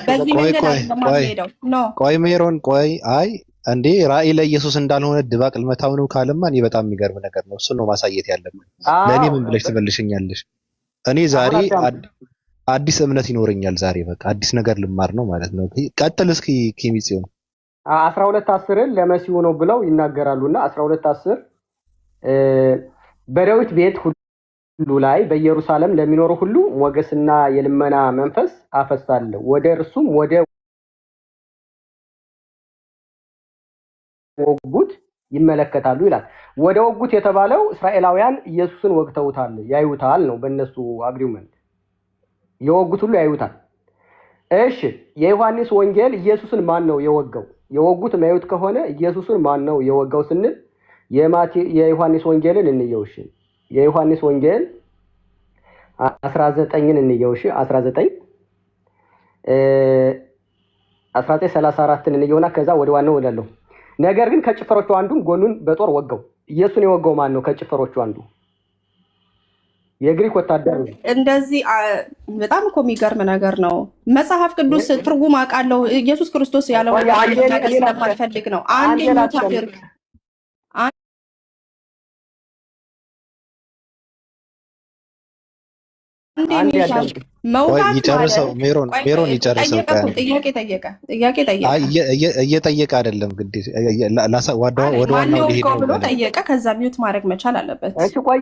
በዚህ መንገድ አልሄደው ነው። ቆይ ሜሮን ቆይ አይ እንዴ ራእይ ለኢየሱስ እንዳልሆነ ድባቅ ልመታው ነው ካለማ እኔ በጣም የሚገርም ነገር ነው። እሱን ነው ማሳየት ያለብን። ለእኔ ምን ብለሽ ትመልሽኛለሽ? እኔ ዛሬ አዲስ እምነት ይኖረኛል። ዛሬ በቃ አዲስ ነገር ልማር ነው ማለት ነው። ቀጥል እስኪ ኬሚጽዮን 12:10 ለመሲሁ ነው ብለው ይናገራሉና 12:10 በዳዊት ቤት ሁሉ ላይ በኢየሩሳሌም ለሚኖሩ ሁሉ ሞገስና የልመና መንፈስ አፈሳለሁ፣ ወደ እርሱም ወደ ወጉት ይመለከታሉ ይላል። ወደ ወጉት የተባለው እስራኤላውያን ኢየሱስን ወግተውታል ያዩታል ነው በእነሱ አግሪመንት። የወጉት ሁሉ ያዩታል። እሺ የዮሐንስ ወንጌል ኢየሱስን ማን ነው የወጋው? የወጉት ማዩት ከሆነ ኢየሱስን ማን ነው የወጋው ስንል የዮሐንስ ወንጌልን እንየው። እሺ የዮሐንስ ወንጌል 19ን እንየው። እሺ 19:34ን እንየውና ከዛ ወደ ዋናው ወዳለው ነገር ግን ከጭፈሮቹ አንዱን ጎኑን በጦር ወጋው። ኢየሱስን የወጋው ማን ነው? ከጭፈሮቹ አንዱ የግሪክ ወታደር ነው። እንደዚህ በጣም እኮ የሚገርም ነገር ነው። መጽሐፍ ቅዱስ ትርጉም አውቃለሁ። ኢየሱስ ክርስቶስ ያለው ነገር ስለማልፈልግ ነው። አንድ ታድርግ ይጨርሰው ሜሮን ይጨርሰው። ጥያቄ እየጠየቀ አይደለም ግድ ወደ ዋናው ሊሄድ ነው ብሎ ጠየቀ። ከዛ ሚዩት ማድረግ መቻል አለበት። እሺ ቆይ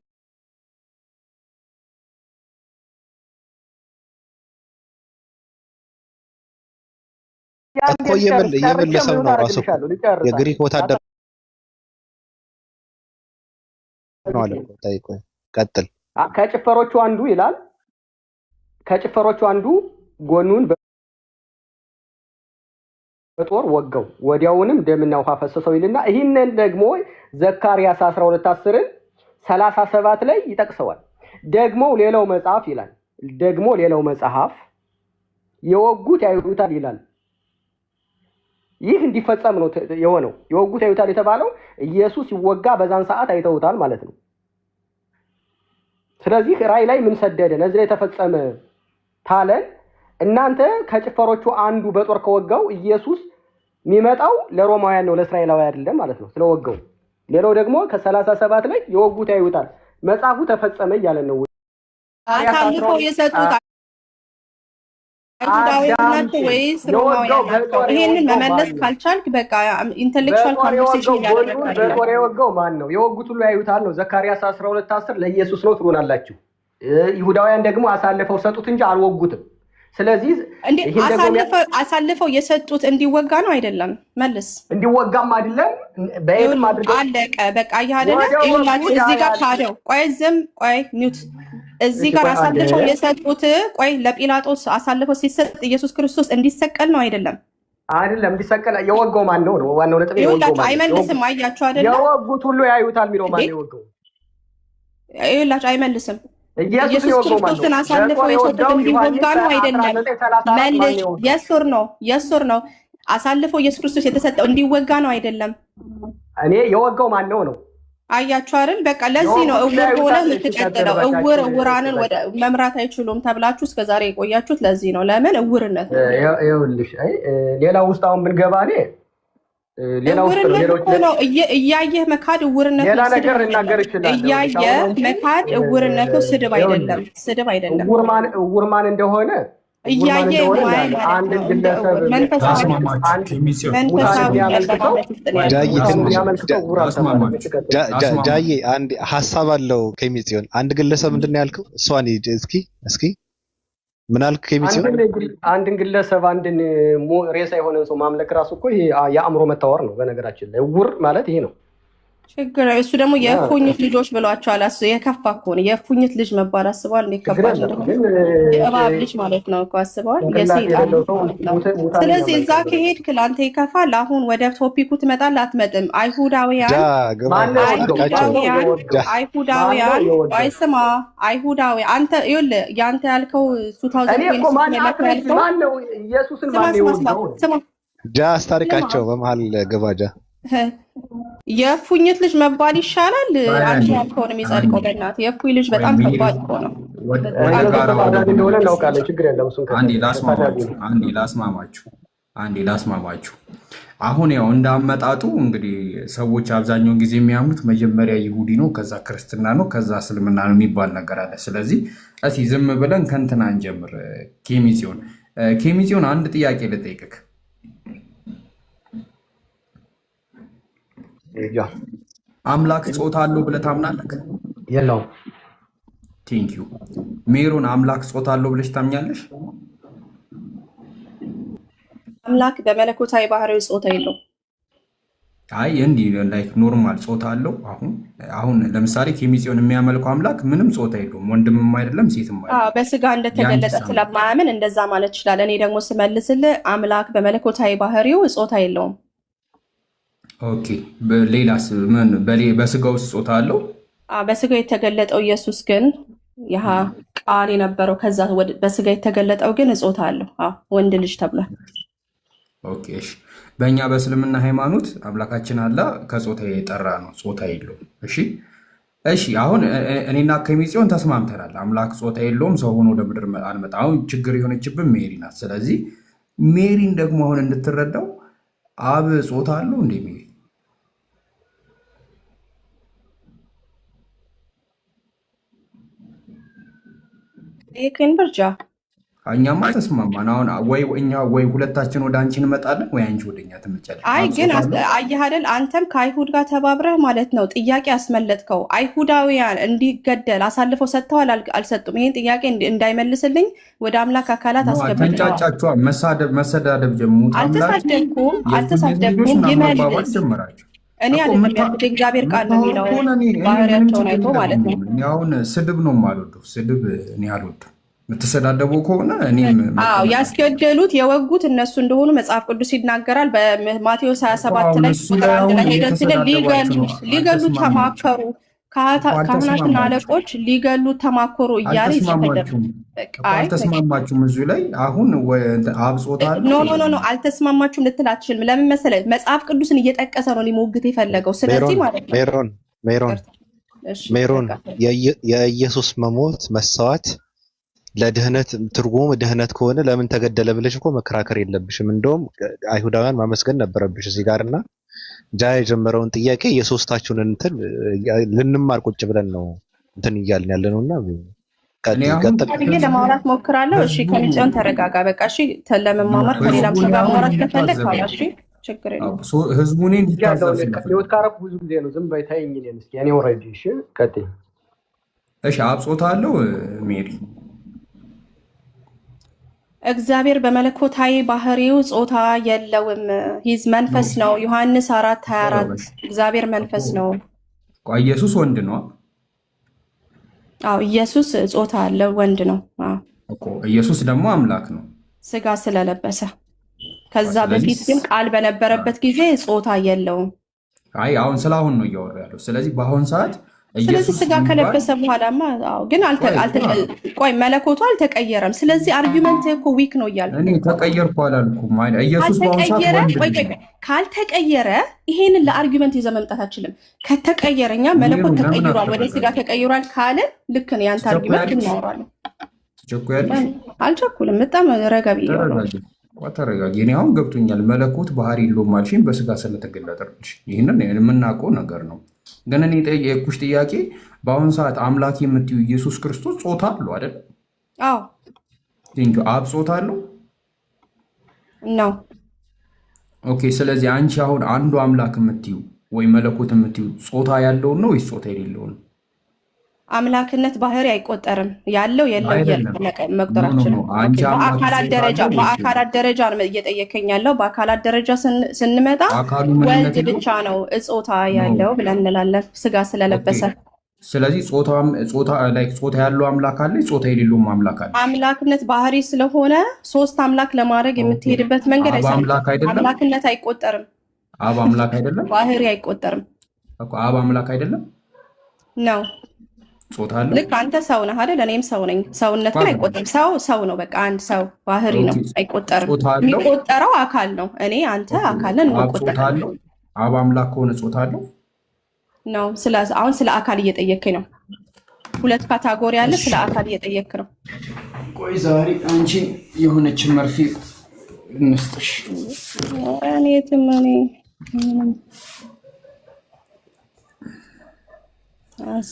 እኮ እየመለሰው ነው ራሱ የግሪክ ወታደር ነው አለ። ጠይቆ ቀጥል። ከጭፈሮቹ አንዱ ይላል ከጭፈሮቹ አንዱ ጎኑን በጦር ወጋው፣ ወዲያውንም ደምና ውሃ ፈሰሰው ይልና ይህንን ደግሞ ዘካርያስ 12:10 37 ላይ ይጠቅሰዋል። ደግሞ ሌላው መጽሐፍ ይላል ደግሞ ሌላው መጽሐፍ የወጉት ያዩታል ይላል። ይህ እንዲፈጸም ነው የሆነው። የወጉት ያዩታል የተባለው ኢየሱስ ሲወጋ በዛን ሰዓት አይተውታል ማለት ነው። ስለዚህ ራእይ ላይ ምን ሰደደ ለዚህ ላይ ተፈጸመ ታለን እናንተ ከጭፈሮቹ አንዱ በጦር ከወጋው ኢየሱስ የሚመጣው ለሮማውያን ነው ለእስራኤላዊ አይደለም ማለት ነው ስለወጋው። ሌላው ደግሞ ከ37 ላይ የወጉት ያዩታል መጽሐፉ ተፈጸመ እያለን ነው። አሳልፈው የሰጡት አይሁዳውያን ወይስ ሮማውያን? ይሄንን መመለስ ካልቻልክ በቃ ኢንተሌክቹዋል ኮንቨርሴሽን እያደረግን ነው። በጦር የወጋው ማን ነው? የወጉት ሁሉ ያዩታል ነው። ዘካርያስ 12:10 ለኢየሱስ ነው ትሉናላችሁ። ይሁዳውያን ደግሞ አሳልፈው ሰጡት እንጂ አልወጉትም። ስለዚህ አሳልፈው የሰጡት እንዲወጋ ነው አይደለም? መልስ። እንዲወጋም አይደለም በየትም አድርገው አለቀ በቃ አይደለም። ይኸውላችሁ እዚህ ጋር ካደው ቆይ ሚውት እዚህ ጋር አሳልፈው የሰጡት ለጲላጦስ አሳልፈው ሲሰጥ ኢየሱስ ክርስቶስ እንዲሰቀል ነው አይደለም? አይደለም እንዲሰቀል የወጋው ማን ነው? ዋናው ነጥብ የወጋው አይመልስም። አያችሁ አይደለም? የወጉት ሁሉ ያዩታል የሚለው ማን ነው የወጋው? ይኸውላችሁ አይመልስም። ኢየሱስ ክርስቶስን አሳልፈው የሰጡት እንዲወጋ ነው አይደለም? መልስ። የሱር ነው አሳልፈው ኢየሱስ ክርስቶስ የተሰጠው እንዲወጋ ነው አይደለም? እኔ የወጋው ማን ነው? አያችሁ አይደል? በቃ ለዚህ ነው እውር ሆነ የምትቀጥለው። እውራንን ወደ መምራት አይችሉም ተብላችሁ እስከዛሬ የቆያችሁት ለዚህ ነው። ለምን እውርነት ነው። ይኸውልሽ ሌላ ውስጥ አሁን ብንገባ ነው እያየህ መካድ እውርነት ነው። ሌላ ነገር ልናገር ይችላል። እያየህ መካድ እውርነት ነው። ስድብ አይደለም። እውር ማን እንደሆነ እያየህ አንድ ግለሰብ ጃዬ አንድ ሀሳብ አለው። ኬሚጽዮን አንድ ግለሰብ ምንድን ነው ያልከው? እሷን እስኪ ምን አልክ? ኬሚጽዮን አንድን ግለሰብ አንድን ሬሳ የሆነን ሰው ማምለክ ራሱ እኮ ይሄ የአእምሮ መታወር ነው። በነገራችን ላይ እውር ማለት ይሄ ነው። ችግር እሱ ደግሞ የእፉኝት ልጆች ብሏቸዋል። የከፋ እኮ ነው የእፉኝት ልጅ መባል አስበዋል። እንዴት ከባድ ነው! የእባብ ልጅ ማለት ነው እኮ አስበዋል። የሰይጣን ነው። ስለዚህ እዛ ከሄድክ ለአንተ ይከፋል። አሁን ወደ ቶፒኩ ትመጣለህ አትመጥም? አይሁዳውያን ስማ፣ አይሁዳውያን አንተ ይኸውልህ ያንተ ያልከው 2000 ጃ አስታርቃቸው በመሀል ገባጃ የእፉኝት ልጅ መባል ይሻላል። አንተ ያልከውን የሚጸድቀው በእናትህ የእፉኝ ልጅ በጣም ከባድ እኮ ነው። አንዴ ላስማማችሁ። አሁን ያው እንዳመጣጡ እንግዲህ ሰዎች አብዛኛውን ጊዜ የሚያምኑት መጀመሪያ ይሁዲ ነው፣ ከዛ ክርስትና ነው፣ ከዛ እስልምና ነው የሚባል ነገር አለ። ስለዚህ እስኪ ዝም ብለን ከእንትና እንጀምር። ኬሚጽዮን አንድ ጥያቄ ልጠይቅህ። አምላክ ጾታ አለው ብለህ ታምናለህ? የለውም። ቴንኪው። ሜሮን አምላክ ጾታ አለው ብለሽ ታምኛለሽ? አምላክ በመለኮታዊ ባህሪው ጾታ የለውም። አይ እንዲህ ላይክ ኖርማል ጾታ አለው። አሁን ለምሳሌ ኬሚጽዮን የሚያመልከው አምላክ ምንም ጾታ የለውም፣ ወንድምም አይደለም ሴትም አይደለም። በስጋ እንደተገለጠ ስለማያምን እንደዛ ማለት ይችላል። እኔ ደግሞ ስመልስልህ አምላክ በመለኮታዊ ባህሪው ጾታ የለውም። ኦኬ፣ ሌላስ ምን በስጋ ውስጥ ጾታ አለው? በስጋ የተገለጠው ኢየሱስ ግን ያ ቃል የነበረው ከዛ በስጋ የተገለጠው ግን ጾታ አለው። ወንድ ልጅ ተብሏል። ኦኬ፣ እሺ። በእኛ በእስልምና ሃይማኖት አምላካችን አላህ ከጾታ የጠራ ነው፣ ጾታ የለውም። እሺ። አሁን እኔና ኬሚጽዮን ተስማምተናል። አምላክ ጾታ የለውም፣ ሰው ሆኖ ወደ ምድር አልመጣም። አሁን ችግር የሆነችብን ሜሪ ናት። ስለዚህ ሜሪን ደግሞ አሁን እንድትረዳው አብ ጾታ አለው እንዴ? ሜሪ ይሄን ብርጃ እኛማ ተስማማን። አሁን ወይ ሁለታችን ወደ አንቺ እንመጣለን ወይ አንቺ ወደኛ ትመጫለሽ። አይ ግን አየህ አይደል አንተም ከአይሁድ ጋር ተባብረህ ማለት ነው ጥያቄ አስመለጥከው። አይሁዳውያን እንዲገደል አሳልፈው ሰጥተዋል አልሰጡም? ይሄን ጥያቄ እንዳይመልስልኝ ወደ አምላክ አካላት አስገብተዋል። ተንጫጫችኋ፣ መሰዳደብ ጀምሩ። አልተሳደብኩም። ይመልስ እኔ አይደለም ያልኩት እግዚአብሔር ቃል ነው የሚለው ባህሪያቸውን አይቶ ማለት ነው። አሁን ስድብ ነው የማልወደው። ስድብ እኔ አልወድም። የምትሰዳደቡ ከሆነ እኔም ያስገደሉት የወጉት እነሱ እንደሆኑ መጽሐፍ ቅዱስ ይናገራል። በማቴዎስ 27 ላይ ቁጥር 1 ላይ ሄደን ስለ ሊገሉት ተማከሩ፣ ካህናትና አለቆች ሊገሉት ተማከሩ እያለ አልተስማማችሁም። እዚሁ ላይ አሁን አብጾታል። ኖ አልተስማማችሁም ልትል አትችልም። ለምን መሰለህ? መጽሐፍ ቅዱስን እየጠቀሰ ነው ሊሞግት የፈለገው። ስለዚህ ማለት ነው ሜሮን የኢየሱስ መሞት መሰዋት ለድህነት ትርጉሙ ድህነት ከሆነ ለምን ተገደለ ብለሽ እኮ መከራከር የለብሽም። እንደውም አይሁዳውያን ማመስገን ነበረብሽ እዚህ ጋርና ጃ የጀመረውን ጥያቄ የሶስታችሁን እንትን ልንማር ቁጭ ብለን ነው እንትን እያልን ያለ ነውና ቀጥታ ለማውራት ሞክራለሁ። እሺ ከሚጽዮን ተረጋጋ። በቃ እሺ ለመማማር ከሌላም ሰው ጋር ማውራት ከፈለክ ካላሽ ችግር የለም። ህዝቡን እንዲታዘብ ለውጥ ካረኩ ብዙ ጊዜ ነው። ዝም በይ ታይኝ እኔን እስኪ እኔ ኦልሬዲ እሺ ቀጥይ። እሺ አብጾታለሁ ሜሪ እግዚአብሔር በመለኮታዊ ባህሪው ጾታ የለውም። ሂዝ መንፈስ ነው። ዮሐንስ 4:24 እግዚአብሔር መንፈስ ነው። ኢየሱስ ወንድ ነው። አዎ ኢየሱስ ጾታ አለው፣ ወንድ ነው። እኮ ኢየሱስ ደግሞ አምላክ ነው ስጋ ስለለበሰ። ከዛ በፊት ግን ቃል በነበረበት ጊዜ ጾታ የለውም። አይ አሁን ስላሁን ነው እያወራ ያለው። ስለዚህ በአሁን ሰዓት ስለዚህ ስጋ ከለበሰ በኋላማ ግን ቆይ መለኮቱ አልተቀየረም። ስለዚህ አርጊውመንት እኮ ዊክ ነው እያልኩ እኔ ተቀየርኩ አላልኩም። ኢየሱስ ካልተቀየረ ይሄንን ለአርጊውመንት ይዘህ መምጣት አችልም። ከተቀየረኛ መለኮት ተቀይሯል ወደ ስጋ ተቀይሯል ካለ ልክ ነው ያንተ አርጊውመንት እናወራለን። አልቸኩልም። በጣም ረጋ ብዬ ተረጋጊ። እኔ አሁን ገብቶኛል። መለኮት ባህሪ የለውም አልሽኝ በስጋ ስለተገለጠልሽ። ይህንን የምናውቀው ነገር ነው። ግን እኔ የኩሽ ጥያቄ በአሁኑ ሰዓት አምላክ የምትዩ ኢየሱስ ክርስቶስ ጾታ አለው አይደል? አዎ አብ ጾታ አለው ነው። ኦኬ። ስለዚህ አንቺ አሁን አንዱ አምላክ የምትዩ ወይ መለኮት የምትዩ ጾታ ያለውን ነው ወይስ ጾታ የሌለውን? አምላክነት ባህሪ አይቆጠርም። ያለው የለው መቁጠራችን በአካላት ደረጃ ነው እየጠየከኝ ያለው። በአካላት ደረጃ ስንመጣ ወልድ ብቻ ነው ጾታ ያለው ብለን እንላለን ስጋ ስለለበሰ። ስለዚህ ጾታ ያለው አምላክ አለ፣ ጾታ የሌለውም አምላክ አለ። አምላክነት ባህሪ ስለሆነ ሶስት አምላክ ለማድረግ የምትሄድበት መንገድ አምላክነት አይቆጠርም። አብ አምላክ አይደለም፣ ባህሪ አይቆጠርም። አብ አምላክ አይደለም ነው። ልክ አንተ ሰው ነህ አይደል? እኔም ሰው ነኝ። ሰውነት ግን አይቆጠርም። ሰው ነው በቃ አንድ ሰው ባህሪ ነው፣ አይቆጠርም። የሚቆጠረው አካል ነው። እኔ አንተ አካልን እንቆጠራለን። አብ አምላክ ከሆነ ጾታ አለው ነው። አሁን ስለ አካል እየጠየከኝ ነው። ሁለት ካታጎሪ አለ። ስለ አካል እየጠየክ ነው። ቆይ ዛሬ አንቺ የሆነችን መርፌ እንስጥሽ። እኔ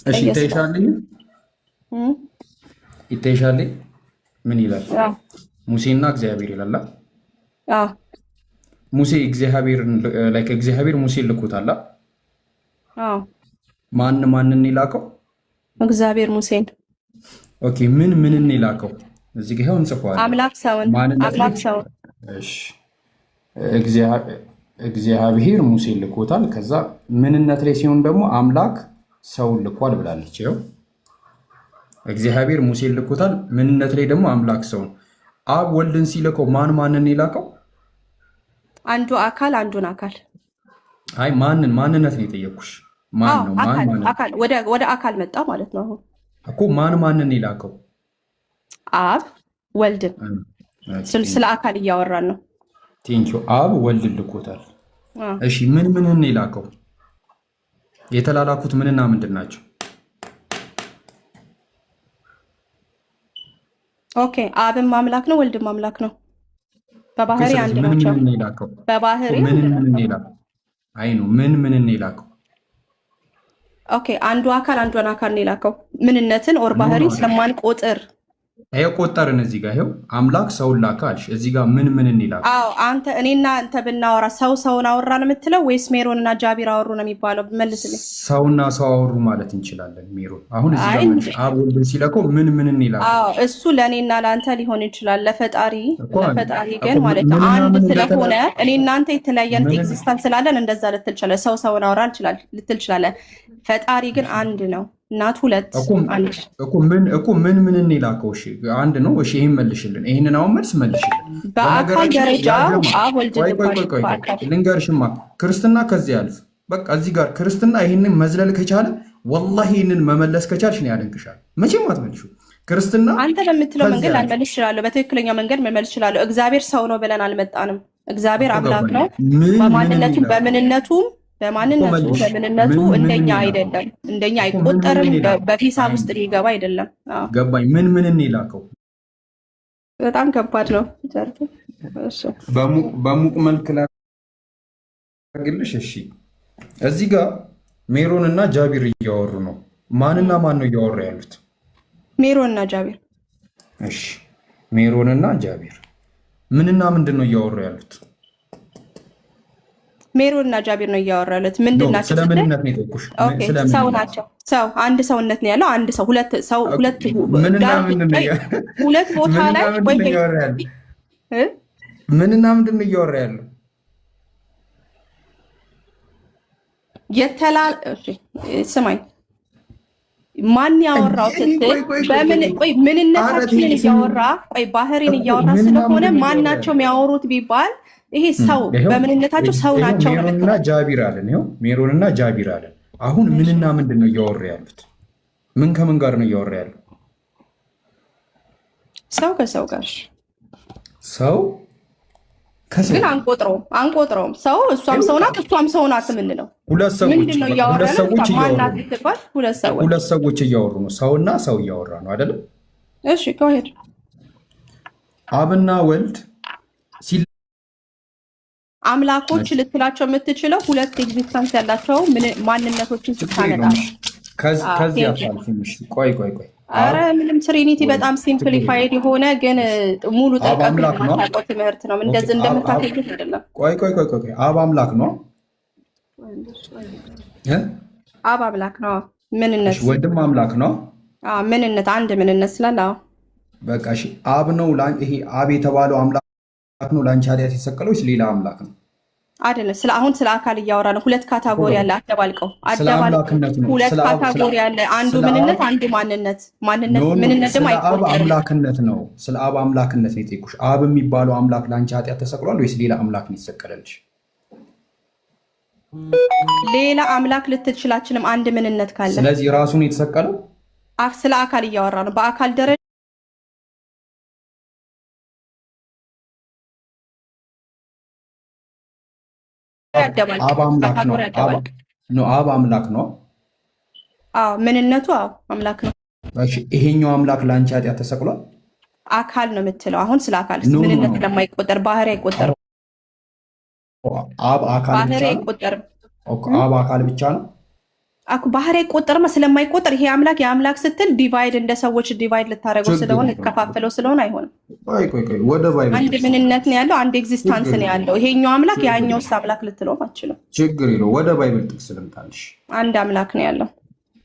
እሺ ይታይሻል። ምን ይላል? ሙሴና እግዚአብሔር ይላል። ሙሴ እግዚአብሔር ሙሴን ልኮታል። ማንን ይላከው? እግዚአብሔር ሙሴን። ኦኬ። ምንን ይላከው? እዚህ ጋር ይሁን ጽፏል። አምላክ ሰውን። እሺ እግዚአብሔር ሙሴን ልኮታል። ከዛ ምንነት ላይ ሲሆን ደግሞ አምላክ ሰውን ልኳል ብላለች። ይኸው እግዚአብሔር ሙሴን ልኮታል። ምንነት ላይ ደግሞ አምላክ ሰውን። አብ ወልድን ሲልከው ማንን ይላከው? አንዱ አካል አንዱን አካል። አይ ማንነት ነው የጠየኩሽ። አካል ወደ አካል መጣ ማለት ነው። አሁን እኮ ማንን ይላከው? አብ ወልድን። ስለ አካል እያወራን ነው። ቴንኪው። አብ ወልድን ልኮታል። እሺ ምንን ይላከው? የተላላኩት ምንና ምንድን ናቸው? ኦኬ። አብም አምላክ ነው፣ ወልድም አምላክ ነው። በባህሪ አንድ ናቸው። በባህሪ ምንን ይላከው? ኦኬ። አንዱ አካል አንዱን አካል ነው የላከው። ምንነትን ኦር ባህሪ ስለማንቆጥር ይሄው ቆጠርን እዚህ ጋር ይሄው አምላክ ሰውን ላከ አልሽ። እዚህ ጋር ምን ይላል? አዎ አንተ እኔና አንተ ብናወራ ሰውን አወራ ነው የምትለው ወይስ ሜሮን እና ጃቢር አወሩ ነው የሚባለው? መልስልኝ። ሰውና ሰው አወሩ ማለት እንችላለን። ሜሮን አሁን እዚህ ጋር አብ ወልድን ሲለከው ምን ይላል? አዎ እሱ ለእኔና ለአንተ ሊሆን ይችላል። ለፈጣሪ ግን ማለት ነው አንድ ስለሆነ እኔ እናንተ የተለያየ ኤግዚስተንስ ስላለን እንደዛ ልትል ይችላል። ሰውን አወራ ልትል ይችላል። ፈጣሪ ግን አንድ ነው። እናት ሁለት አንድ እኮ ምን ይላከው? እሺ አንድ ነው። እሺ ይሄን መልሽልን። ይሄንን አሁን መልሽልን። በአካል ደረጃ አብ ወልድ ልንገርሽማ ክርስትና ከዚህ ያልፍ በቃ እዚህ ጋር ክርስትና ይሄንን መዝለል ከቻለ ወላሂ ይሄንን መመለስ ከቻልሽ ነው ያደንቅሻል። መቼም አትመልሹ። ክርስትና አንተ በምትለው መንገድ ላልመልስ እችላለሁ። በትክክለኛው መንገድ መመልስ እችላለሁ። እግዚአብሔር ሰው ነው ብለን አልመጣንም። እግዚአብሔር አምላክ ነው። በማንነቱ እንደኛ አይደለም። እንደኛ አይቆጠርም። በሂሳብ ውስጥ ሊገባ አይደለም። ገባኝ። ምን ይላከው? በጣም ከባድ ነው። በሙቅ መልክ ላግልሽ። እሺ እዚህ ጋር ሜሮን እና ጃቢር እያወሩ ነው። ማንና ማን ነው እያወሩ ያሉት? ሜሮን እና ጃቢር። እሺ ሜሮን እና ጃቢር ምንና ምንድን ነው እያወሩ ያሉት? ሜሮን እና ጃቢር ነው እያወሩ ያሉት። ምንድን ናቸው? ስለምንነት ነው የጠቁሽ? ሰው ናቸው። ሰው አንድ ሰውነት ነው ያለው። አንድ ሰው ሁለት ቦታ ላይ ምንና ምንድን ነው እያወራ ያለው? ስማኝ፣ ማን ያወራው ስትል ምንነታችንን እያወራ ባህሪን እያወራ ስለሆነ ማን ናቸው የሚያወሩት ቢባል ይሄ ሰው በምንነታቸው ሰው ናቸው። ሜሮንና ጃቢር አለን። ይኸው ሜሮንና ጃቢር አለን። አሁን ምንና ምንድን ነው እያወራ ያሉት? ምን ከምን ጋር ነው እያወራ ያለው? ሰው ከሰው ጋር። ሰው ከሰው ግን አንቆጥረውም። ሰው እሷም ሰው ናት እሷም ሰው ናት የምንለው ሁለት ሰዎች እያወሩ ነው። ሰውና ሰው እያወራ ነው አይደለም? እሺ ከሄድ አብና ወልድ አምላኮች ልትላቸው የምትችለው ሁለት ኤግዚስተንስ ያላቸው ማንነቶችን ስታመጣ ከዚህ አሳልፍሽ። ቆይ አረ ምንም ትሪኒቲ በጣም ሲምፕሊፋይድ የሆነ ግን ሙሉ ጥልቀት የማታውቀው ትምህርት ነው። እንደዚህ እንደምታከብሩት አይደለም። ቆይ አብ አምላክ ነው። አብ አምላክ ነው። ምንነት ወልድም አምላክ ነው። ምንነት አንድ ምንነት ስላለ በቃ እሺ አብ ነው። ይሄ አብ የተባለው አምላክ ነው ለአንቺ ኃጢአት የሰቀለው ወይስ ሌላ አምላክ ነው? አይደለም። አሁን ስለ አካል እያወራ ነው። ሁለት ካታጎሪ አለ። አደባልቀው ሁለት ካታጎሪ አለ። አንዱ ምንነት፣ አንዱ ማንነት። ምንነት ደግሞ አብ አምላክነት ነው። ስለ አብ አምላክነት ነው የጠየኩሽ። አብ የሚባለው አምላክ ለአንቺ ኃጢአት ተሰቅሏል ወይስ ሌላ አምላክ ነው የተሰቀለልሽ? ሌላ አምላክ ልትችላችንም አንድ ምንነት ካለ ስለዚህ ራሱን የተሰቀለው ስለ አካል እያወራ ነው። በአካል ደረጃ አብ አምላክ ነው። አብ አምላክ ነው። ምንነቱ አምላክ ነው። ይሄኛው አምላክ ለአንቺ ኃጢአት ተሰቅሏል። አካል ነው የምትለው አሁን ስለ አካል ምንነት ስለማይቆጠር ባህሪ አይቆጠርም። ባህሪ አይቆጠርም። አብ አካል ብቻ ነው። ባህሪ አይቆጠርም ስለማይቆጠር ይሄ አምላክ የአምላክ ስትል ዲቫይድ እንደ ሰዎች ዲቫይድ ልታደርገው ስለሆነ ልትከፋፍለው ስለሆነ አይሆንም። አንድ ምንነት ነው ያለው፣ አንድ ኤግዚስታንስ ነው ያለው። ይሄኛው አምላክ ያኛው አምላክ ልትለውም አትችልም። ችግር የለው። ወደ ባይብል ጥቅስ ልምጣልሽ። አንድ አምላክ ነው ያለው።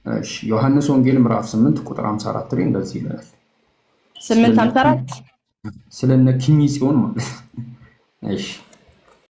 እሺ ዮሐንስ ወንጌል ምዕራፍ 8 ቁጥር 54 ላይ እንደዚህ ይላል። 8:54 ስለነ ኪሚ ጽዮን ማለት እሺ